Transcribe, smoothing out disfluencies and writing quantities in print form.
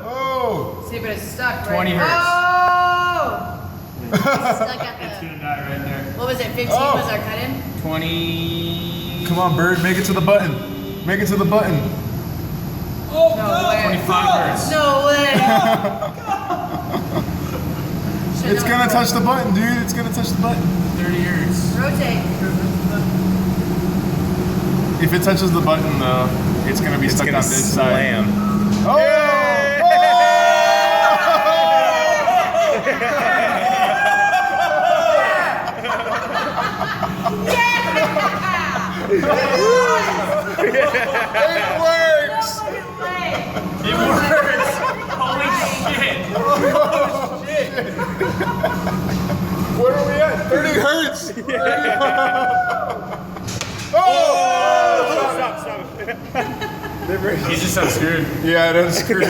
Oh! See, but it's stuck, right? 20 hertz. Oh! It's stuck at It's the... gonna die right there. What was it, 15 Oh. was our cut-in? 20. Come on, Bird, make it to the button. Make it to the button. No way. 25 hertz. No way. It's gonna touch the button, dude. It's gonna touch the button. 30 hertz. Rotate. If it touches the button, though, it's gonna be stuck on this side. Oh! It works! It works! Holy shit! What are we at? 30 hertz! Oh! Stop. He's just unscrewed. Yeah, that's screwed.